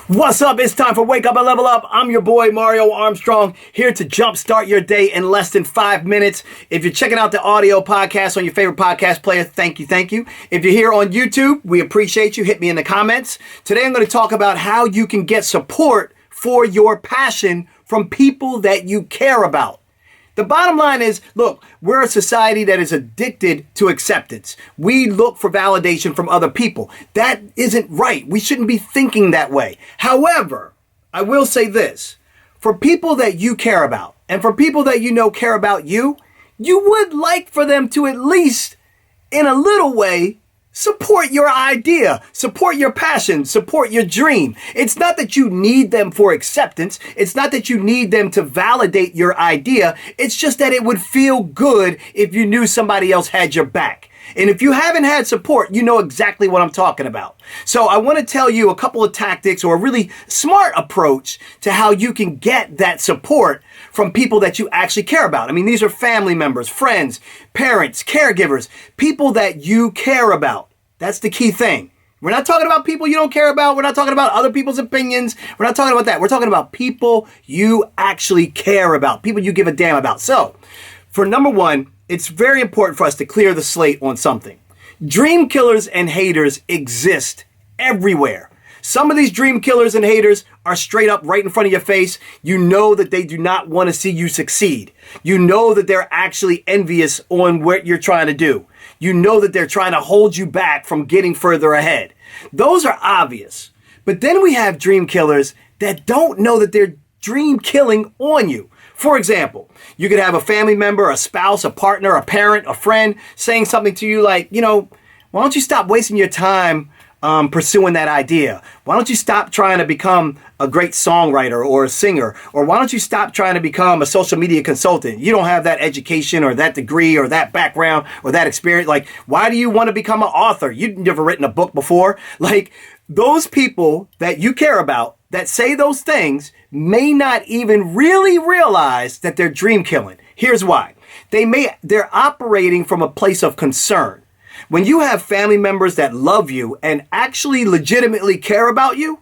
What's up? It's time for Wake Up and Level Up. I'm your boy, Mario Armstrong, here to jumpstart your day in less than 5 minutes. If you're checking out the audio podcast on your favorite podcast player, thank you. If you're here on YouTube, we appreciate you. Hit me in the comments. Today, I'm going to talk about how you can get support for your passion from people that you care about. The bottom line is, look, we're a society that is addicted to acceptance. We look for validation from other people. That isn't right. We shouldn't be thinking that way. However, I will say this. For people that you care about, and for people that you know care about you, you would like for them to at least, in a little way, support your idea, support your passion, support your dream. It's not that you need them for acceptance. It's not that you need them to validate your idea. It's just that it would feel good if you knew somebody else had your back. And if you haven't had support, you know exactly what I'm talking about. So I want to tell you a couple of tactics or a really smart approach to how you can get that support from people that you actually care about. I mean, these are family members, friends, parents, caregivers, people that you care about. That's the key thing. We're not talking about people you don't care about. We're not talking about other people's opinions. We're not talking about that. We're talking about people you actually care about, people you give a damn about. So for number one, it's very important for us to clear the slate on something. Dream killers and haters exist everywhere. Some of these dream killers and haters are straight up right in front of your face. You know that they do not want to see you succeed. You know that they're actually envious on what you're trying to do. You know that they're trying to hold you back from getting further ahead. Those are obvious. But then we have dream killers that don't know that they're dream killing on you. For example, you could have a family member, a spouse, a partner, a parent, a friend saying something to you like, why don't you stop wasting your time pursuing that idea? Why don't you stop trying to become a great songwriter or a singer? Or why don't you stop trying to become a social media consultant? You don't have that education or that degree or that background or that experience. Like, why do you want to become an author? You've never written a book before. Like, those people that you care about that say those things may not even really realize that they're dream killing. Here's why. They're operating from a place of concern. When you have family members that love you and actually legitimately care about you,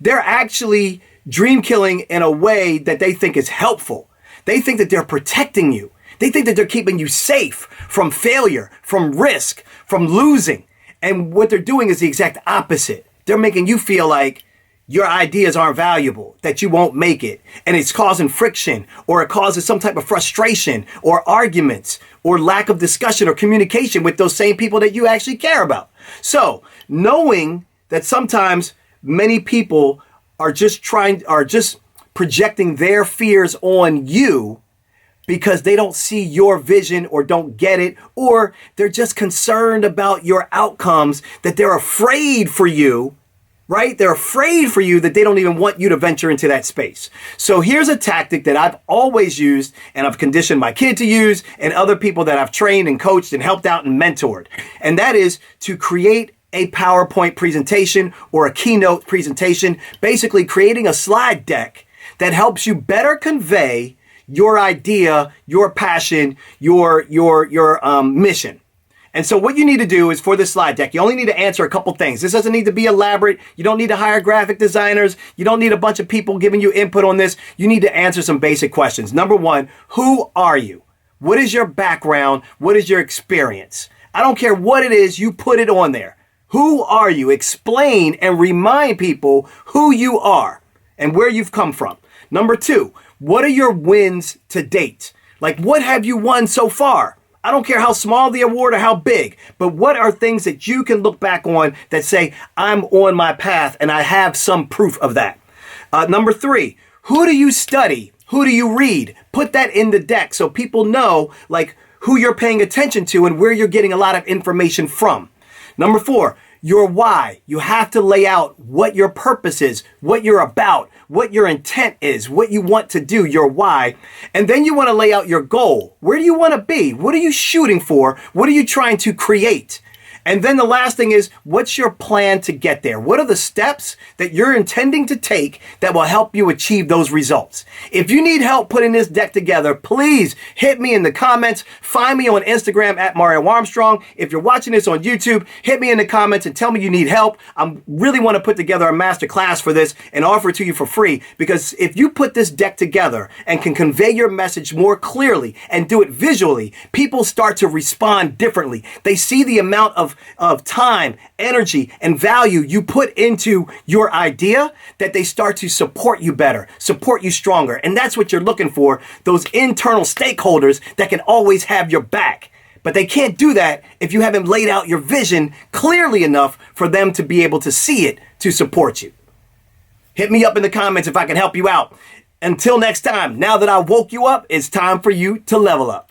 they're actually dream killing in a way that they think is helpful. They think that they're protecting you. They think that they're keeping you safe from failure, from risk, from losing. And what they're doing is the exact opposite. They're making you feel like your ideas aren't valuable, that you won't make it, and it's causing friction, or it causes some type of frustration, or arguments, or lack of discussion or communication with those same people that you actually care about. So, knowing that sometimes many people are just projecting their fears on you because they don't see your vision or don't get it, or they're just concerned about your outcomes, that they're afraid for you, right? They're afraid for you that they don't even want you to venture into that space. So here's a tactic that I've always used and I've conditioned my kid to use and other people that I've trained and coached and helped out and mentored. And that is to create a PowerPoint presentation or a keynote presentation, basically creating a slide deck that helps you better convey your idea, your passion, your mission. And so what you need to do is for this slide deck, you only need to answer a couple things. This doesn't need to be elaborate. You don't need to hire graphic designers. You don't need a bunch of people giving you input on this. You need to answer some basic questions. Number one, who are you? What is your background? What is your experience? I don't care what it is, you put it on there. Who are you? Explain and remind people who you are and where you've come from. Number two, what are your wins to date? Like, what have you won so far? I don't care how small the award or how big, but what are things that you can look back on that say, I'm on my path and I have some proof of that. Number three, who do you study? Who do you read? Put that in the deck so people know like who you're paying attention to and where you're getting a lot of information from. Number four, your why. You have to lay out what your purpose is, what you're about, what your intent is, what you want to do, your why. And then you want to lay out your goal. Where do you want to be? What are you shooting for? What are you trying to create? And then the last thing is, what's your plan to get there? What are the steps that you're intending to take that will help you achieve those results? If you need help putting this deck together, please hit me in the comments. Find me on Instagram at Mario Armstrong. If you're watching this on YouTube, hit me in the comments and tell me you need help. I really want to put together a master class for this and offer it to you for free, because if you put this deck together and can convey your message more clearly and do it visually, people start to respond differently. They see the amount of time, energy, and value you put into your idea, that they start to support you better, support you stronger. And that's what you're looking for, those internal stakeholders that can always have your back. But they can't do that if you haven't laid out your vision clearly enough for them to be able to see it to support you. Hit me up in the comments if I can help you out. Until next time, now that I woke you up, it's time for you to level up.